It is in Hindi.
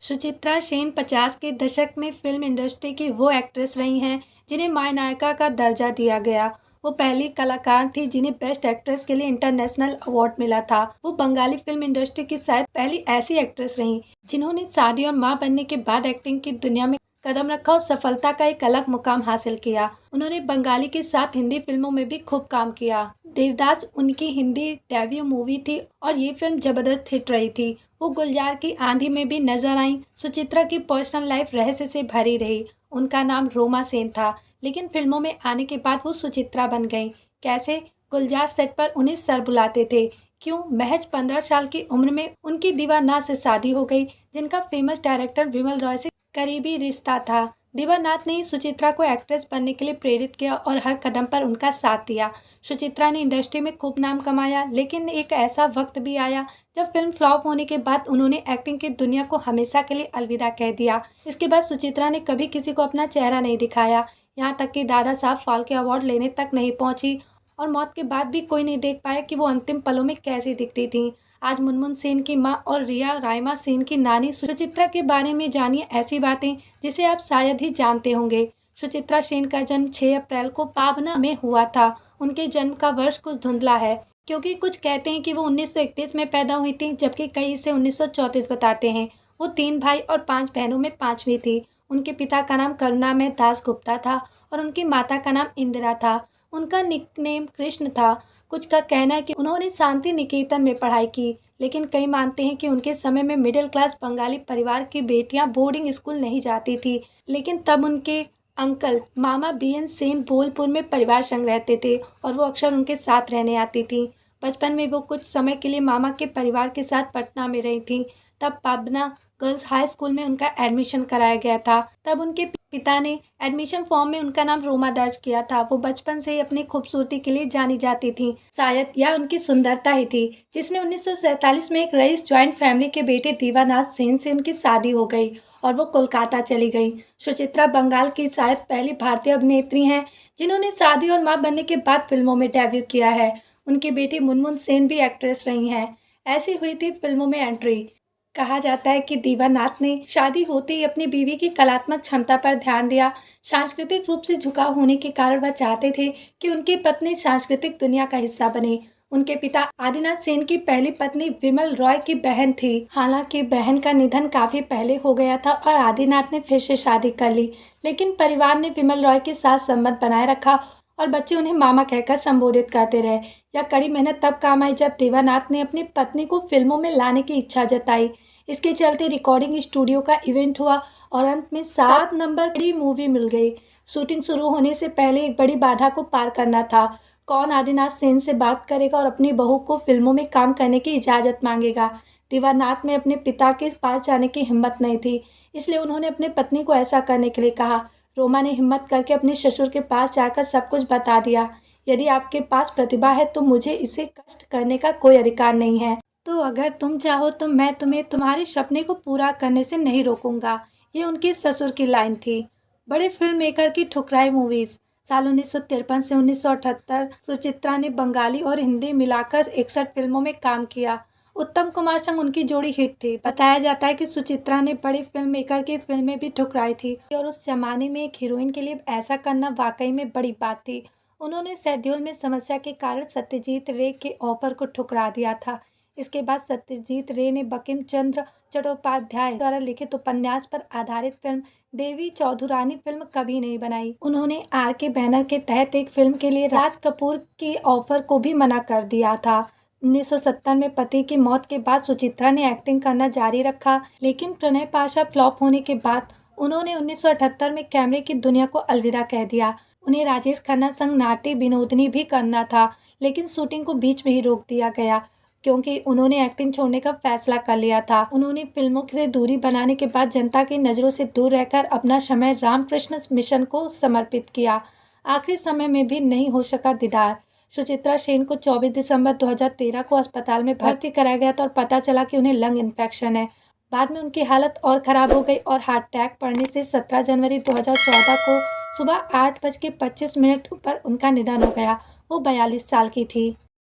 सुचित्रा सेन 50 के दशक में फिल्म इंडस्ट्री की वो एक्ट्रेस रही हैं जिन्हें महानायिका का दर्जा दिया गया। वो पहली कलाकार थी जिन्हें बेस्ट एक्ट्रेस के लिए इंटरनेशनल अवार्ड मिला था। वो बंगाली फिल्म इंडस्ट्री की शायद पहली ऐसी एक्ट्रेस रहीं जिन्होंने शादी और मां बनने के बाद एक्टिंग की दुनिया में कदम रखा और सफलता का एक अलग मुकाम हासिल किया। उन्होंने बंगाली के साथ हिंदी फिल्मों में भी खूब काम किया। देवदास उनकी हिंदी डेब्यू मूवी थी और ये फिल्म जबरदस्त हिट रही थी। वो गुलजार की आंधी में भी नजर आई। सुचित्रा की पर्सनल लाइफ रहस्य से भरी रही। उनका नाम रोमा सेन था, लेकिन फिल्मों में आने के बाद वो सुचित्रा बन गई। कैसे? गुलजार सेट पर उन्हें सर बुलाते थे। क्यों? महज 15 साल की उम्र में उनकी दीवानाथ से शादी हो गई, जिनका फेमस डायरेक्टर विमल रॉय से करीबी रिश्ता था। दीवानाथ ने ही सुचित्रा को एक्ट्रेस बनने के लिए प्रेरित किया और हर कदम पर उनका साथ दिया। सुचित्रा ने इंडस्ट्री में खूब नाम कमाया, लेकिन एक ऐसा वक्त भी आया जब फिल्म फ्लॉप होने के बाद उन्होंने एक्टिंग की दुनिया को हमेशा के लिए अलविदा कह दिया। इसके बाद सुचित्रा ने कभी किसी को अपना चेहरा नहीं दिखाया, यहाँ तक कि दादा साहब फाल्के अवार्ड लेने तक नहीं पहुंची और मौत के बाद भी कोई नहीं देख पाया कि वो अंतिम पलों में कैसी दिखती थी। आज मुनमुन सेन की मां और रिया रायमा सेन की नानी सुचित्रा के बारे में जानिए ऐसी बातें जिसे आप शायद ही जानते होंगे। सुचित्रा सेन का जन्म 6 अप्रैल को पाबना में हुआ था। उनके जन्म का वर्ष कुछ धुंधला है, क्योंकि कुछ कहते हैं कि वो 1931 में पैदा हुई थी, जबकि कई इसे 1934 बताते हैं। वो 3 भाई और 5 बहनों में 5वीं थी। उनके पिता का नाम करुणामय दास गुप्ता था और उनकी माता का नाम इंदिरा था। उनका निकनेम कृष्ण था। कुछ का कहना है कि उन्होंने शांति निकेतन में पढ़ाई की, लेकिन कई मानते हैं कि उनके समय में मिडिल क्लास बंगाली परिवार की बेटियां बोर्डिंग स्कूल नहीं जाती थी। लेकिन तब उनके अंकल मामा बीएन सेन बोलपुर में परिवार संग रहते थे और वो अक्सर उनके साथ रहने आती थी। बचपन में वो कुछ समय के लिए मामा के परिवार के साथ पटना में रही थी। तब पाबना गर्ल्स हाई स्कूल में उनका एडमिशन कराया गया था। तब उनके पिता ने एडमिशन फॉर्म में उनका नाम रोमा दर्ज किया था। वो बचपन से ही अपनी खूबसूरती के लिए जानी जाती थी। शायद यह उनकी सुंदरता ही थी जिसने 1947 में एक रईस ज्वाइंट फैमिली के बेटे दीवानाथ सेन से उनकी शादी हो गई और वो कोलकाता चली गई। सुचित्रा बंगाल की शायद पहली भारतीय अभिनेत्री हैं जिन्होंने शादी और मां बनने के बाद फिल्मों में डेब्यू किया है। उनकी बेटी मुनमुन सेन भी एक्ट्रेस रही हैं। ऐसी हुई थी फिल्मों में एंट्री। कहा जाता है कि दीवानाथ ने शादी होते ही अपनी बीवी की कलात्मक क्षमता पर ध्यान दिया। सांस्कृतिक रूप से झुकाव होने के कारण वह चाहते थे कि उनकी पत्नी सांस्कृतिक दुनिया का हिस्सा बने। उनके पिता आदिनाथ सेन की पहली पत्नी विमल रॉय की बहन थी। हालांकि बहन का निधन काफी पहले हो गया था और आदिनाथ ने फिर से शादी कर ली, लेकिन परिवार ने विमल रॉय के साथ संबंध बनाए रखा और बच्चे उन्हें मामा कहकर संबोधित करते रहे। यह कड़ी मेहनत तब काम आई जब दीवानाथ ने अपनी पत्नी को फिल्मों में लाने की इच्छा जताई। इसके चलते रिकॉर्डिंग स्टूडियो का इवेंट हुआ और अंत में 7 नंबर की मूवी मिल गई। शूटिंग शुरू होने से पहले एक बड़ी बाधा को पार करना था। कौन आदिनाथ सेन से बात करेगा और अपनी बहू को फिल्मों में काम करने की इजाज़त मांगेगा? दीवानाथ में अपने पिता के पास जाने की हिम्मत नहीं थी, इसलिए उन्होंने अपनी पत्नी को ऐसा करने के लिए कहा। रोमा ने हिम्मत करके अपने ससुर के पास जाकर सब कुछ बता दिया। यदि आपके पास प्रतिभा है तो मुझे इसे कष्ट करने का कोई अधिकार नहीं है। तो अगर तुम चाहो तो मैं तुम्हें तुम्हारे सपने को पूरा करने से नहीं रोकूंगा। ये उनके ससुर की लाइन थी। बड़े फिल्म मेकर की ठुकराई मूवीज। साल 1953 से 1978 सुचित्रा ने बंगाली और हिंदी मिलाकर 61 फिल्मों में काम किया। उत्तम कुमार संग उनकी जोड़ी हिट थी। बताया जाता है कि सुचित्रा ने बड़े फिल्म मेकर की फिल्में भी ठुकराई थी और उस जमाने में एक हीरोइन के लिए ऐसा करना वाकई में बड़ी बात थी। उन्होंने शेड्यूल में समस्या के कारण सत्यजीत रे के ऑफर को ठुकरा दिया था। इसके बाद सत्यजीत रे ने बंकिम चंद्र चट्टोपाध्याय द्वारा लिखित उपन्यास पर आधारित फिल्म देवी चौधुरानी फिल्म कभी नहीं बनाई। उन्होंने आर के बैनर के तहत एक फिल्म के लिए राज कपूर की ऑफर को भी मना कर दिया था। 1970 में पति की मौत के बाद सुचित्रा ने एक्टिंग करना जारी रखा, लेकिन प्रणय पाशा फ्लॉप होने के बाद उन्होंने 1978 में कैमरे की दुनिया को अलविदा कह दिया। उन्हें राजेश खन्ना संग नाट्य विनोदनी भी करना था, लेकिन शूटिंग को बीच में ही रोक दिया गया क्योंकि उन्होंने एक्टिंग छोड़ने का फैसला कर लिया था। उन्होंने फिल्मों से दूरी बनाने के बाद जनता की नज़रों से दूर रहकर अपना समय रामकृष्ण मिशन को समर्पित किया। आखिरी समय में भी नहीं हो सका दीदार। सुचित्रा सेन को 24 दिसंबर 2013 को अस्पताल में भर्ती कराया गया था और पता चला कि उन्हें लंग इन्फेक्शन है। बाद में उनकी हालत और ख़राब हो गई और हार्ट अटैक पड़ने से 17 जनवरी 2014 को सुबह 8:25 पर उनका निधन हो गया। वो 42 साल की थी।